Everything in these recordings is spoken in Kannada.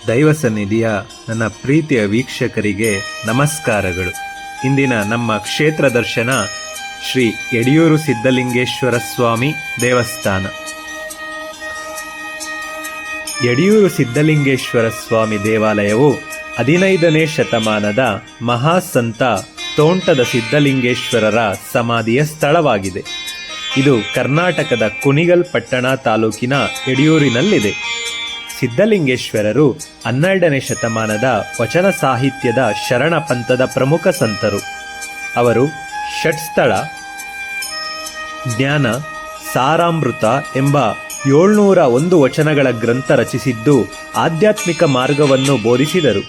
ದೈವ ಸನ್ನಿಧಿಯ ನನ್ನ ಪ್ರೀತಿಯ ವೀಕ್ಷಕರಿಗೆ ನಮಸ್ಕಾರಗಳು. ಇಂದಿನ ನಮ್ಮ ಕ್ಷೇತ್ರ ದರ್ಶನ ಶ್ರೀ ಯಡಿಯೂರು ಸಿದ್ಧಲಿಂಗೇಶ್ವರ ಸ್ವಾಮಿ ದೇವಸ್ಥಾನ. ಯಡಿಯೂರು ಸಿದ್ಧಲಿಂಗೇಶ್ವರ ಸ್ವಾಮಿ ದೇವಾಲಯವು 15ನೇ ಶತಮಾನದ ಮಹಾಸಂತ ತೋಂಟದ ಸಿದ್ಧಲಿಂಗೇಶ್ವರರ ಸಮಾಧಿಯ ಸ್ಥಳವಾಗಿದೆ. ಇದು ಕರ್ನಾಟಕದ ಕುಣಿಗಲ್ ಪಟ್ಟಣ ತಾಲೂಕಿನ ಯಡಿಯೂರಿನಲ್ಲಿದೆ. ಸಿದ್ಧಲಿಂಗೇಶ್ವರರು 12ನೇ ಶತಮಾನದ ವಚನ ಸಾಹಿತ್ಯದ ಶರಣ ಪಂಥದ ಪ್ರಮುಖ ಸಂತರು. ಅವರು ಷಟ್ಸ್ಥಳ, ಜ್ಞಾನ, ಸಾರಾಮೃತ ಎಂಬ 701 ವಚನಗಳ ಗ್ರಂಥ ರಚಿಸಿದ್ದು ಆಧ್ಯಾತ್ಮಿಕ ಮಾರ್ಗವನ್ನು ಬೋಧಿಸಿದರು.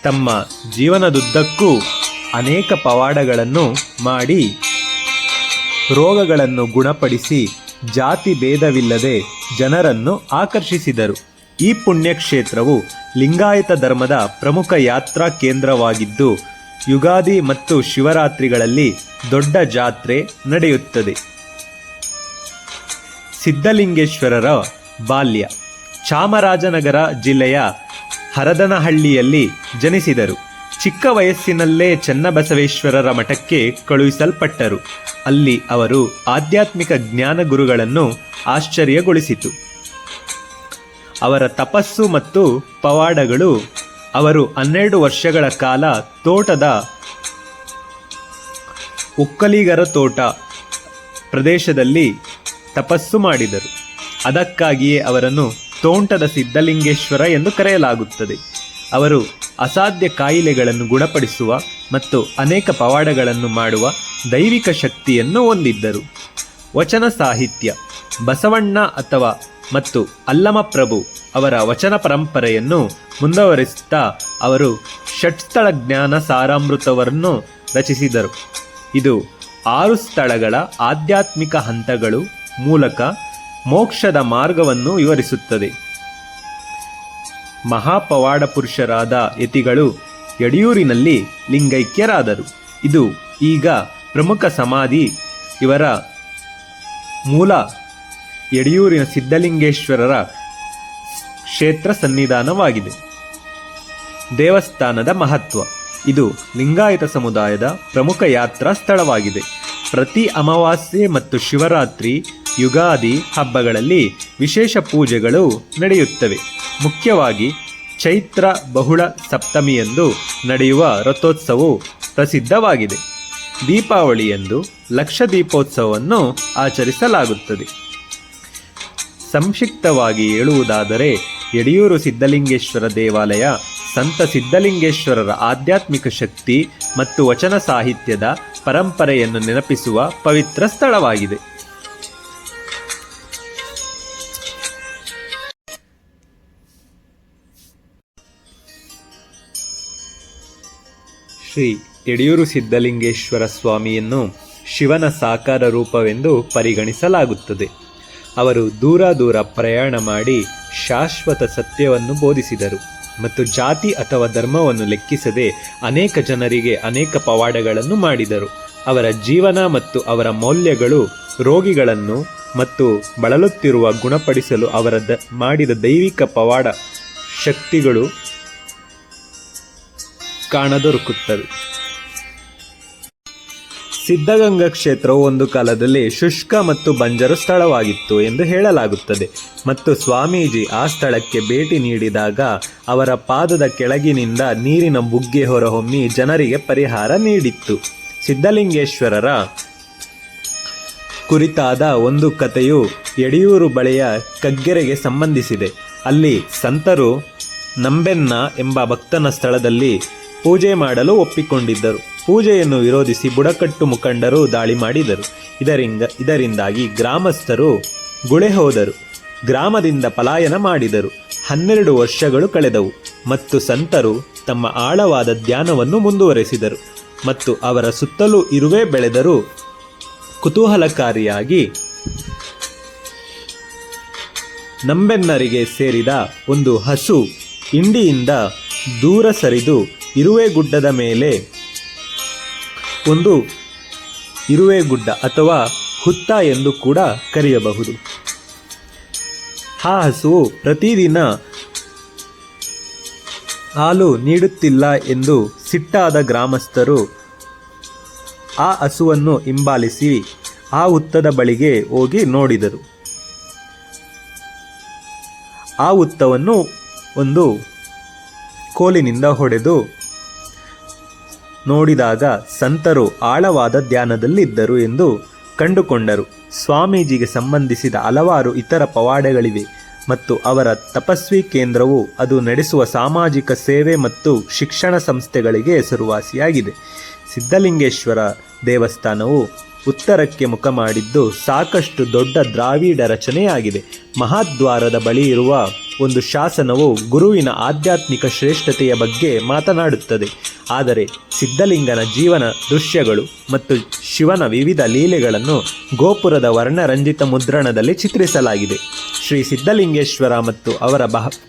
ತಮ್ಮ ಜೀವನದುದ್ದಕ್ಕೂ ಅನೇಕ ಪವಾಡಗಳನ್ನು ಮಾಡಿ ರೋಗಗಳನ್ನು ಗುಣಪಡಿಸಿ ಜಾತಿ ಭೇದವಿಲ್ಲದೆ ಜನರನ್ನು ಆಕರ್ಷಿಸಿದರು. ಈ ಪುಣ್ಯಕ್ಷೇತ್ರವು ಲಿಂಗಾಯತ ಧರ್ಮದ ಪ್ರಮುಖ ಯಾತ್ರಾ ಕೇಂದ್ರವಾಗಿದ್ದು ಯುಗಾದಿ ಮತ್ತು ಶಿವರಾತ್ರಿಗಳಲ್ಲಿ ದೊಡ್ಡ ಜಾತ್ರೆ ನಡೆಯುತ್ತದೆ. ಸಿದ್ಧಲಿಂಗೇಶ್ವರರ ಬಾಲ್ಯ. ಚಾಮರಾಜನಗರ ಜಿಲ್ಲೆಯ ಹರದನಹಳ್ಳಿಯಲ್ಲಿ ಜನಿಸಿದರು. ಚಿಕ್ಕ ವಯಸ್ಸಿನಲ್ಲೇ ಚನ್ನಬಸವೇಶ್ವರರ ಮಠಕ್ಕೆ ಕಳುಹಿಸಲ್ಪಟ್ಟರು. ಅಲ್ಲಿ ಅವರು ಆಧ್ಯಾತ್ಮಿಕ ಜ್ಞಾನ ಗುರುಗಳನ್ನು ಆಶ್ಚರ್ಯಗೊಳಿಸಿತು. ಅವರ ತಪಸ್ಸು ಮತ್ತು ಪವಾಡಗಳು. ಅವರು 12 ವರ್ಷಗಳ ಕಾಲ ತೋಟದ ಒಕ್ಕಲಿಗರ ತೋಟ ಪ್ರದೇಶದಲ್ಲಿ ತಪಸ್ಸು ಮಾಡಿದರು. ಅದಕ್ಕಾಗಿಯೇ ಅವರನ್ನು ತೋಂಟದ ಸಿದ್ಧಲಿಂಗೇಶ್ವರ ಎಂದು ಕರೆಯಲಾಗುತ್ತದೆ. ಅವರು ಅಸಾಧ್ಯ ಕಾಯಿಲೆಗಳನ್ನು ಗುಣಪಡಿಸುವ ಮತ್ತು ಅನೇಕ ಪವಾಡಗಳನ್ನು ಮಾಡುವ ದೈವಿಕ ಶಕ್ತಿಯನ್ನು ಹೊಂದಿದ್ದರು. ವಚನ ಸಾಹಿತ್ಯ. ಬಸವಣ್ಣ ಮತ್ತು ಅಲ್ಲಮಪ್ರಭು ಅವರ ವಚನ ಪರಂಪರೆಯನ್ನು ಮುಂದುವರಿಸುತ್ತಾ ಅವರು ಷಟ್ಸ್ಥಳ ಜ್ಞಾನ ಸಾರಾಮೃತವನ್ನು ರಚಿಸಿದರು. ಇದು 6 ಸ್ಥಳಗಳ ಆಧ್ಯಾತ್ಮಿಕ ಹಂತಗಳು ಮೂಲಕ ಮೋಕ್ಷದ ಮಾರ್ಗವನ್ನು ವಿವರಿಸುತ್ತದೆ. ಮಹಾಪವಾಡ ಪುರುಷರಾದ ಯತಿಗಳು ಯಡಿಯೂರಿನಲ್ಲಿ ಲಿಂಗೈಕ್ಯರಾದರು. ಇದು ಈಗ ಪ್ರಮುಖ ಸಮಾಧಿ. ಇವರ ಮೂಲ ಯಡಿಯೂರಿನ ಸಿದ್ಧಲಿಂಗೇಶ್ವರರ ಕ್ಷೇತ್ರ ಸನ್ನಿಧಾನವಾಗಿದೆ. ದೇವಸ್ಥಾನದ ಮಹತ್ವ. ಇದು ಲಿಂಗಾಯತ ಸಮುದಾಯದ ಪ್ರಮುಖ ಯಾತ್ರಾ ಸ್ಥಳವಾಗಿದೆ. ಪ್ರತಿ ಅಮಾವಾಸ್ಯೆ ಮತ್ತು ಶಿವರಾತ್ರಿ, ಯುಗಾದಿ ಹಬ್ಬಗಳಲ್ಲಿ ವಿಶೇಷ ಪೂಜೆಗಳು ನಡೆಯುತ್ತವೆ. ಮುಖ್ಯವಾಗಿ ಚೈತ್ರ ಬಹುಳ ಸಪ್ತಮಿಯಂದು ನಡೆಯುವ ರಥೋತ್ಸವವು ಪ್ರಸಿದ್ಧವಾಗಿದೆ. ದೀಪಾವಳಿಯಂದು ಲಕ್ಷ ದೀಪೋತ್ಸವವನ್ನು ಆಚರಿಸಲಾಗುತ್ತದೆ. ಸಂಕ್ಷಿಪ್ತವಾಗಿ ಹೇಳುವುದಾದರೆ ಯಡಿಯೂರು ಸಿದ್ಧಲಿಂಗೇಶ್ವರ ದೇವಾಲಯ ಸಂತ ಸಿದ್ಧಲಿಂಗೇಶ್ವರರ ಆಧ್ಯಾತ್ಮಿಕ ಶಕ್ತಿ ಮತ್ತು ವಚನ ಸಾಹಿತ್ಯದ ಪರಂಪರೆಯನ್ನು ನೆನಪಿಸುವ ಪವಿತ್ರ ಸ್ಥಳವಾಗಿದೆ. ಶ್ರೀ ಯಡಿಯೂರು ಸಿದ್ಧಲಿಂಗೇಶ್ವರ ಸ್ವಾಮಿಯನ್ನು ಶಿವನ ಸಾಕಾರ ರೂಪವೆಂದು ಪರಿಗಣಿಸಲಾಗುತ್ತದೆ. ಅವರು ದೂರ ಪ್ರಯಾಣ ಮಾಡಿ ಶಾಶ್ವತ ಸತ್ಯವನ್ನು ಬೋಧಿಸಿದರು ಮತ್ತು ಜಾತಿ ಅಥವಾ ಧರ್ಮವನ್ನು ಲೆಕ್ಕಿಸದೆ ಅನೇಕ ಜನರಿಗೆ ಅನೇಕ ಪವಾಡಗಳನ್ನು ಮಾಡಿದರು. ಅವರ ಜೀವನ ಮತ್ತು ಅವರ ಮೌಲ್ಯಗಳು ರೋಗಿಗಳನ್ನು ಮತ್ತು ಬಳಲುತ್ತಿರುವ ಗುಣಪಡಿಸಲು ಅವರ ಮಾಡಿದ ದೈವಿಕ ಪವಾಡ ಶಕ್ತಿಗಳು ಕಾಣದೊರಕುತ್ತವೆ. ಸಿದ್ಧಗಂಗಾ ಕ್ಷೇತ್ರವು ಒಂದು ಕಾಲದಲ್ಲಿ ಶುಷ್ಕ ಮತ್ತು ಬಂಜರು ಸ್ಥಳವಾಗಿತ್ತು ಎಂದು ಹೇಳಲಾಗುತ್ತದೆ ಮತ್ತು ಸ್ವಾಮೀಜಿ ಆ ಸ್ಥಳಕ್ಕೆ ಭೇಟಿ ನೀಡಿದಾಗ ಅವರ ಪಾದದ ಕೆಳಗಿನಿಂದ ನೀರಿನ ಬುಗ್ಗೆ ಹೊರಹೊಮ್ಮಿ ಜನರಿಗೆ ಪರಿಹಾರ ನೀಡಿತ್ತು. ಸಿದ್ಧಲಿಂಗೇಶ್ವರರ ಕುರಿತಾದ ಒಂದು ಕಥೆಯು ಯಡಿಯೂರು ಬಳಿಯ ಕಗ್ಗೆರೆಗೆ ಸಂಬಂಧಿಸಿದೆ. ಅಲ್ಲಿ ಸಂತರು ನಂಬೆನ್ನ ಎಂಬ ಭಕ್ತನ ಸ್ಥಳದಲ್ಲಿ ಪೂಜೆ ಮಾಡಲು ಒಪ್ಪಿಕೊಂಡಿದ್ದರು. ಪೂಜೆಯನ್ನು ವಿರೋಧಿಸಿ ಬುಡಕಟ್ಟು ಮುಖಂಡರು ದಾಳಿ ಮಾಡಿದರು. ಇದರಿಂದಾಗಿ ಗ್ರಾಮಸ್ಥರು ಗುಳೆ ಹೋದರು. ಗ್ರಾಮದಿಂದ ಪಲಾಯನ ಮಾಡಿದರು. 12 ವರ್ಷಗಳು ಕಳೆದವು ಮತ್ತು ಸಂತರು ತಮ್ಮ ಆಳವಾದ ಧ್ಯಾನವನ್ನು ಮುಂದುವರೆಸಿದರು ಮತ್ತು ಅವರ ಸುತ್ತಲೂ ಇರುವೆ ಬೆಳೆದರು. ಕುತೂಹಲಕಾರಿಯಾಗಿ ನಂಬೆನ್ನರಿಗೆ ಸೇರಿದ ಒಂದು ಹಸು ಇಂಡಿಯಿಂದ ದೂರ ಸರಿದು ಇರುವೆ ಗುಡ್ಡದ ಮೇಲೆ ಒಂದು ಇರುವೆಗುಡ್ಡ ಅಥವಾ ಹುತ್ತ ಎಂದು ಕೂಡ ಕರೆಯಬಹುದು. ಆ ಹಸುವು ಪ್ರತಿದಿನ ಹಾಲು ನೀಡುತ್ತಿಲ್ಲ ಎಂದು ಸಿಟ್ಟಾದ ಗ್ರಾಮಸ್ಥರು ಆ ಹಸುವನ್ನು ಹಿಂಬಾಲಿಸಿ ಆ ಹುತ್ತದ ಬಳಿಗೆ ಹೋಗಿ ನೋಡಿದರು. ಆ ಹುತ್ತವನ್ನು ಒಂದು ಕೋಲಿನಿಂದ ಹೊಡೆದು ನೋಡಿದಾಗ ಸಂತರು ಆಳವಾದ ಧ್ಯಾನದಲ್ಲಿದ್ದರು ಎಂದು ಕಂಡುಕೊಂಡರು. ಸ್ವಾಮೀಜಿಗೆ ಸಂಬಂಧಿಸಿದ ಹಲವಾರು ಇತರ ಪವಾಡಗಳಿವೆ ಮತ್ತು ಅವರ ತಪಸ್ವಿ ಕೇಂದ್ರವು ಅದು ನಡೆಸುವ ಸಾಮಾಜಿಕ ಸೇವೆ ಮತ್ತು ಶಿಕ್ಷಣ ಸಂಸ್ಥೆಗಳಿಗೆ ಹೆಸರುವಾಸಿಯಾಗಿದೆ. ಸಿದ್ಧಲಿಂಗೇಶ್ವರ ದೇವಸ್ಥಾನವು ಉತ್ತರಕ್ಕೆ ಮುಖ ಮಾಡಿದ್ದು ಸಾಕಷ್ಟು ದೊಡ್ಡ ದ್ರಾವಿಡ ರಚನೆಯಾಗಿದೆ. ಮಹಾದ್ವಾರದ ಬಳಿ ಇರುವ ಒಂದು ಶಾಸನವು ಗುರುವಿನ ಆಧ್ಯಾತ್ಮಿಕ ಶ್ರೇಷ್ಠತೆಯ ಬಗ್ಗೆ ಮಾತನಾಡುತ್ತದೆ. ಆದರೆ ಸಿದ್ಧಲಿಂಗನ ಜೀವನ ದೃಶ್ಯಗಳು ಮತ್ತು ಶಿವನ ವಿವಿಧ ಲೀಲೆಗಳನ್ನು ಗೋಪುರದ ವರ್ಣರಂಜಿತ ಮುದ್ರಣದಲ್ಲಿ ಚಿತ್ರಿಸಲಾಗಿದೆ. ಶ್ರೀ ಸಿದ್ಧಲಿಂಗೇಶ್ವರ ಮತ್ತು ಅವರ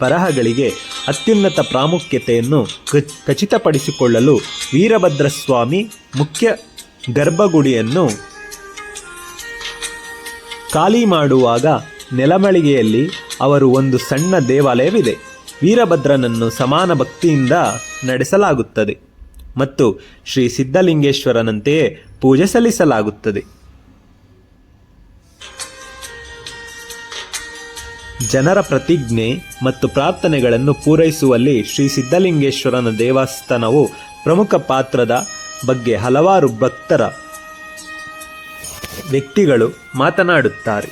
ಬರಹಗಳಿಗೆ ಅತ್ಯುನ್ನತ ಪ್ರಾಮುಖ್ಯತೆಯನ್ನು ಖಚಿತಪಡಿಸಿಕೊಳ್ಳಲು ವೀರಭದ್ರಸ್ವಾಮಿ ಮುಖ್ಯ ಗರ್ಭಗುಡಿಯನ್ನು ಖಾಲಿ ಮಾಡುವಾಗ ನೆಲಮಳಿಗೆಯಲ್ಲಿ ಅವರು ಒಂದು ಸಣ್ಣ ದೇವಾಲಯವಿದೆ. ವೀರಭದ್ರನನ್ನು ಸಮಾನ ಭಕ್ತಿಯಿಂದ ನಡೆಸಲಾಗುತ್ತದೆ ಮತ್ತು ಶ್ರೀ ಸಿದ್ಧಲಿಂಗೇಶ್ವರನಂತೆಯೇ ಪೂಜೆ ಸಲ್ಲಿಸಲಾಗುತ್ತದೆ. ಜನರ ಪ್ರತಿಜ್ಞೆ ಮತ್ತು ಪ್ರಾರ್ಥನೆಗಳನ್ನು ಪೂರೈಸುವಲ್ಲಿ ಶ್ರೀ ಸಿದ್ಧಲಿಂಗೇಶ್ವರನ ದೇವಸ್ಥಾನವು ಪ್ರಮುಖ ಪಾತ್ರದ ಬಗ್ಗೆ ಹಲವಾರು ಭಕ್ತರ ವ್ಯಕ್ತಿಗಳು ಮಾತನಾಡುತ್ತಾರೆ.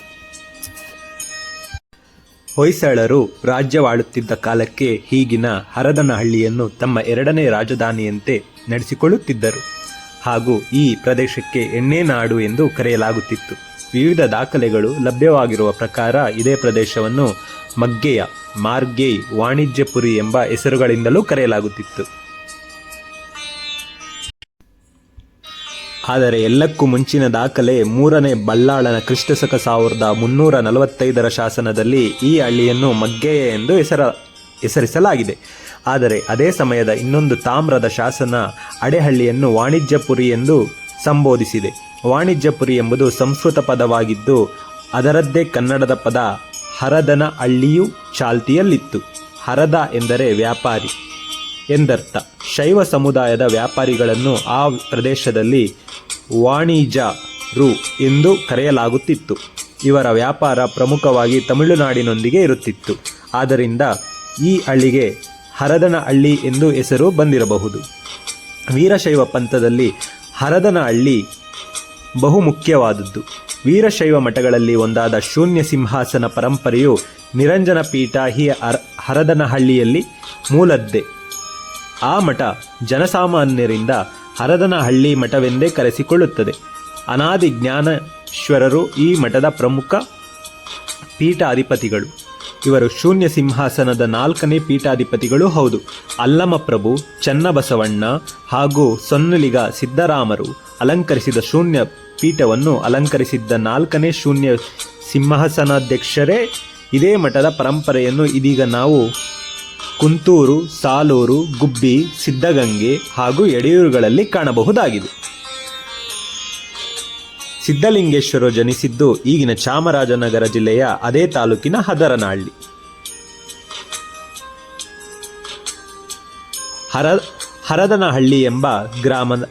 ಹೊಯ್ಸಳರು ರಾಜ್ಯವಾಳುತ್ತಿದ್ದ ಕಾಲಕ್ಕೆ ಈಗಿನ ಹರದನಹಳ್ಳಿಯನ್ನು ತಮ್ಮ ಎರಡನೇ ರಾಜಧಾನಿಯಂತೆ ನಡೆಸಿಕೊಳ್ಳುತ್ತಿದ್ದರು ಹಾಗೂ ಈ ಪ್ರದೇಶಕ್ಕೆ ಎಣ್ಣೆ ನಾಡು ಎಂದು ಕರೆಯಲಾಗುತ್ತಿತ್ತು. ವಿವಿಧ ದಾಖಲೆಗಳು ಲಭ್ಯವಾಗಿರುವ ಪ್ರಕಾರ ಇದೇ ಪ್ರದೇಶವನ್ನು ಮಗ್ಗೆಯ, ಮಾರ್ಗೇಯ್, ವಾಣಿಜ್ಯಪುರಿ ಎಂಬ ಹೆಸರುಗಳಿಂದಲೂ ಕರೆಯಲಾಗುತ್ತಿತ್ತು. ಆದರೆ ಎಲ್ಲಕ್ಕೂ ಮುಂಚಿನ ದಾಖಲೆ 3ನೇ ಬಲ್ಲಾಳನ ಕ್ರಿಸ್ತಶಕ 1345 ಶಾಸನದಲ್ಲಿ ಈ ಹಳ್ಳಿಯನ್ನು ಮಗ್ಗೆಯ ಎಂದು ಹೆಸರಿಸಲಾಗಿದೆ. ಆದರೆ ಅದೇ ಸಮಯದ ಇನ್ನೊಂದು ತಾಮ್ರದ ಶಾಸನ ಅಡೆಹಳ್ಳಿಯನ್ನು ವಾಣಿಜ್ಯಪುರಿ ಎಂದು ಸಂಬೋಧಿಸಿದೆ. ವಾಣಿಜ್ಯಪುರಿ ಎಂಬುದು ಸಂಸ್ಕೃತ ಪದವಾಗಿದ್ದು ಅದರದ್ದೇ ಕನ್ನಡದ ಪದ ಹರದನ ಹಳ್ಳಿಯು ಚಾಲ್ತಿಯಲ್ಲಿತ್ತು. ಹರದ ಎಂದರೆ ವ್ಯಾಪಾರಿ ಎಂದರ್ಥ. ಶೈವ ಸಮುದಾಯದ ವ್ಯಾಪಾರಿಗಳನ್ನು ಆ ಪ್ರದೇಶದಲ್ಲಿ ವಾಣಿಜರು ಎಂದು ಕರೆಯಲಾಗುತ್ತಿತ್ತು. ಇವರ ವ್ಯಾಪಾರ ಪ್ರಮುಖವಾಗಿ ತಮಿಳುನಾಡಿನೊಂದಿಗೆ ಇರುತ್ತಿತ್ತು. ಆದ್ದರಿಂದ ಈ ಹಳ್ಳಿಗೆ ಹರದನ ಹಳ್ಳಿ ಎಂದು ಹೆಸರು ಬಂದಿರಬಹುದು. ವೀರಶೈವ ಪಂಥದಲ್ಲಿ ಹರದನ ಹಳ್ಳಿ ಬಹುಮುಖ್ಯವಾದದ್ದು. ವೀರಶೈವ ಮಠಗಳಲ್ಲಿ ಒಂದಾದ ಶೂನ್ಯ ಸಿಂಹಾಸನ ಪರಂಪರೆಯು ನಿರಂಜನ ಪೀಠ ಈ ಹರದನಹಳ್ಳಿಯಲ್ಲಿ ಮೂಲದ್ದೇ. ಆ ಮಠ ಜನಸಾಮಾನ್ಯರಿಂದ ಹರದನಹಳ್ಳಿ ಮಠವೆಂದೇ ಕರೆಸಿಕೊಳ್ಳುತ್ತದೆ. ಅನಾದಿ ಜ್ಞಾನೇಶ್ವರರು ಈ ಮಠದ ಪ್ರಮುಖ ಪೀಠಾಧಿಪತಿಗಳು. ಇವರು ಶೂನ್ಯ ಸಿಂಹಾಸನದ 4ನೇ ಪೀಠಾಧಿಪತಿಗಳೂ ಹೌದು. ಅಲ್ಲಮಪ್ರಭು, ಚನ್ನಬಸವಣ್ಣ ಹಾಗೂ ಸೊನ್ನಲಿಗ ಸಿದ್ದರಾಮರು ಅಲಂಕರಿಸಿದ ಶೂನ್ಯ ಪೀಠವನ್ನು ಅಲಂಕರಿಸಿದ್ದ 4ನೇ ಶೂನ್ಯ ಸಿಂಹಾಸನಾಧ್ಯಕ್ಷರೇ. ಇದೇ ಮಠದ ಪರಂಪರೆಯನ್ನು ಇದೀಗ ನಾವು ಕುಂತೂರು, ಸಾಲೂರು, ಗುಬ್ಬಿ, ಸಿದ್ಧಗಂಗೆ ಹಾಗೂ ಯಡಿಯೂರುಗಳಲ್ಲಿ ಕಾಣಬಹುದಾಗಿದೆ. ಸಿದ್ಧಲಿಂಗೇಶ್ವರರು ಜನಿಸಿದ್ದು ಈಗಿನ ಚಾಮರಾಜನಗರ ಜಿಲ್ಲೆಯ ಅದೇ ತಾಲೂಕಿನ ಹದರನಹಳ್ಳಿ. ಹರದನಹಳ್ಳಿ ಎಂಬ ಗ್ರಾಮದ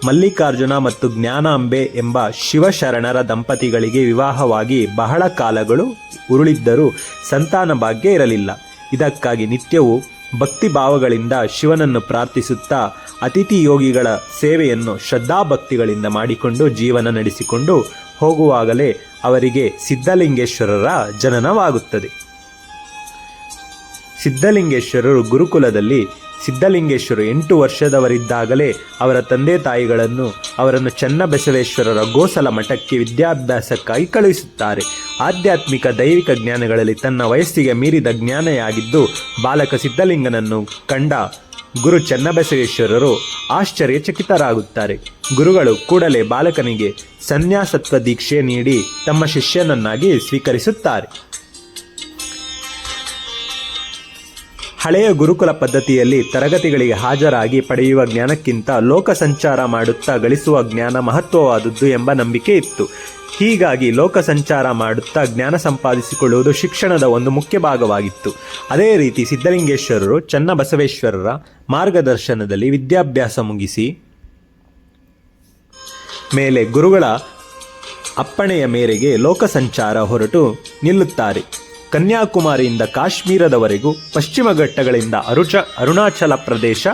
ಮಲ್ಲಿಕಾರ್ಜುನ ಮತ್ತು ಜ್ಞಾನಾಂಬೆ ಎಂಬ ಶಿವಶರಣರ ದಂಪತಿಗಳಿಗೆ ವಿವಾಹವಾಗಿ ಬಹಳ ಕಾಲಗಳು ಉರುಳಿದ್ದರೂ ಸಂತಾನ ಭಾಗ್ಯ ಇರಲಿಲ್ಲ. ಇದಕ್ಕಾಗಿ ನಿತ್ಯವೂ ಭಕ್ತಿ ಭಾವಗಳಿಂದ ಶಿವನನ್ನು ಪ್ರಾರ್ಥಿಸುತ್ತಾ ಅತಿಥಿ ಯೋಗಿಗಳ ಸೇವೆಯನ್ನು ಶ್ರದ್ಧಾಭಕ್ತಿಗಳಿಂದ ಮಾಡಿಕೊಂಡು ಜೀವನ ನಡೆಸಿಕೊಂಡು ಹೋಗುವಾಗಲೇ ಅವರಿಗೆ ಸಿದ್ಧಲಿಂಗೇಶ್ವರರ ಜನನವಾಗುತ್ತದೆ. ಸಿದ್ಧಲಿಂಗೇಶ್ವರರು ಗುರುಕುಲದಲ್ಲಿ ಸಿದ್ಧಲಿಂಗೇಶ್ವರ 8 ವರ್ಷದವರಿದ್ದಾಗಲೇ ಅವರ ತಂದೆ ತಾಯಿಗಳನ್ನು ಅವರನ್ನು ಚನ್ನಬಸವೇಶ್ವರರ ಗೋಸಲ ಮಠಕ್ಕೆ ವಿದ್ಯಾಭ್ಯಾಸಕ್ಕಾಗಿ ಕಳುಹಿಸುತ್ತಾರೆ. ಆಧ್ಯಾತ್ಮಿಕ ದೈವಿಕ ಜ್ಞಾನಗಳಲ್ಲಿ ತನ್ನ ವಯಸ್ಸಿಗೆ ಮೀರಿದ ಜ್ಞಾನಿಯಾಗಿದ್ದು ಬಾಲಕ ಸಿದ್ಧಲಿಂಗನನ್ನು ಕಂಡ ಗುರು ಚನ್ನಬಸವೇಶ್ವರರು ಆಶ್ಚರ್ಯಚಕಿತರಾಗುತ್ತಾರೆ. ಗುರುಗಳು ಕೂಡಲೇ ಬಾಲಕನಿಗೆ ಸನ್ಯಾಸತ್ವ ದೀಕ್ಷೆ ನೀಡಿ ತಮ್ಮ ಶಿಷ್ಯನನ್ನಾಗಿ ಸ್ವೀಕರಿಸುತ್ತಾರೆ. ಹಳೆಯ ಗುರುಕುಲ ಪದ್ಧತಿಯಲ್ಲಿ ತರಗತಿಗಳಿಗೆ ಹಾಜರಾಗಿ ಪಡೆಯುವ ಜ್ಞಾನಕ್ಕಿಂತ ಲೋಕ ಸಂಚಾರ ಮಾಡುತ್ತಾ ಗಳಿಸುವ ಜ್ಞಾನ ಮಹತ್ವವಾದದ್ದು ಎಂಬ ನಂಬಿಕೆ ಇತ್ತು. ಹೀಗಾಗಿ ಲೋಕ ಸಂಚಾರ ಮಾಡುತ್ತಾ ಜ್ಞಾನ ಸಂಪಾದಿಸಿಕೊಳ್ಳುವುದು ಶಿಕ್ಷಣದ ಒಂದು ಮುಖ್ಯ ಭಾಗವಾಗಿತ್ತು. ಅದೇ ರೀತಿ ಸಿದ್ಧಲಿಂಗೇಶ್ವರರು ಚನ್ನಬಸವೇಶ್ವರರ ಮಾರ್ಗದರ್ಶನದಲ್ಲಿ ವಿದ್ಯಾಭ್ಯಾಸ ಮುಗಿಸಿ ಮೇಲೆ ಗುರುಗಳ ಅಪ್ಪಣೆಯ ಮೇರೆಗೆ ಲೋಕ ಸಂಚಾರ ಹೊರಟು ನಿಲ್ಲುತ್ತಾರೆ. ಕನ್ಯಾಕುಮಾರಿಯಿಂದ ಕಾಶ್ಮೀರದವರೆಗೂ, ಪಶ್ಚಿಮ ಘಟ್ಟಗಳಿಂದ ಅರುಣಾಚಲ ಪ್ರದೇಶ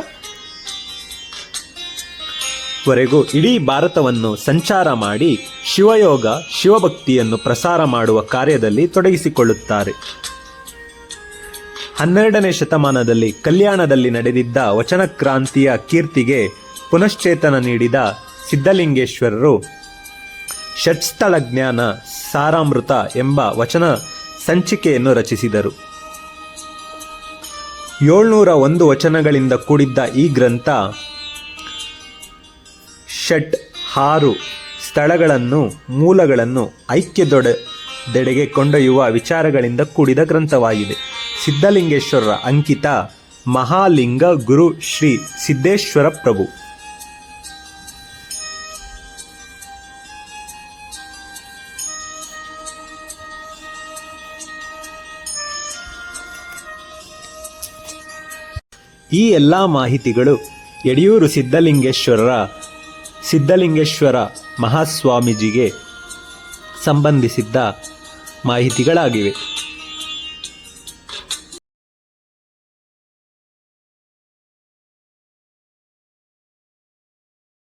ವರೆಗೂ ಇಡೀ ಭಾರತವನ್ನು ಸಂಚಾರ ಮಾಡಿ ಶಿವಯೋಗ ಶಿವಭಕ್ತಿಯನ್ನು ಪ್ರಸಾರ ಮಾಡುವ ಕಾರ್ಯದಲ್ಲಿ ತೊಡಗಿಸಿಕೊಳ್ಳುತ್ತಾರೆ. 12ನೇ ಶತಮಾನದಲ್ಲಿ ಕಲ್ಯಾಣದಲ್ಲಿ ನಡೆದಿದ್ದ ವಚನ ಕ್ರಾಂತಿಯ ಕೀರ್ತಿಗೆ ಪುನಶ್ಚೇತನ ನೀಡಿದ ಸಿದ್ಧಲಿಂಗೇಶ್ವರರು ಷಟ್ಸ್ಥಳ ಜ್ಞಾನ ಸಾರಾಮೃತ ಎಂಬ ವಚನ ಸಂಚಿಕೆಯನ್ನು ರಚಿಸಿದರು. 701 ವಚನಗಳಿಂದ ಕೂಡಿದ್ದ ಈ ಗ್ರಂಥ ಷಟ್ 6 ಸ್ಥಳಗಳನ್ನು ಮೂಲಗಳನ್ನು ಐಕ್ಯದೆಡೆಗೆ ಕೊಂಡೊಯ್ಯುವ ವಿಚಾರಗಳಿಂದ ಕೂಡಿದ ಗ್ರಂಥವಾಗಿದೆ. ಸಿದ್ಧಲಿಂಗೇಶ್ವರರ ಅಂಕಿತ ಮಹಾಲಿಂಗ ಗುರು ಶ್ರೀ ಸಿದ್ದೇಶ್ವರ ಪ್ರಭು. ಈ ಎಲ್ಲ ಮಾಹಿತಿಗಳು ಯಡಿಯೂರು ಸಿದ್ಧಲಿಂಗೇಶ್ವರ ಮಹಾಸ್ವಾಮೀಜಿಗೆ ಸಂಬಂಧಿಸಿದ್ದ ಮಾಹಿತಿಗಳಾಗಿವೆ.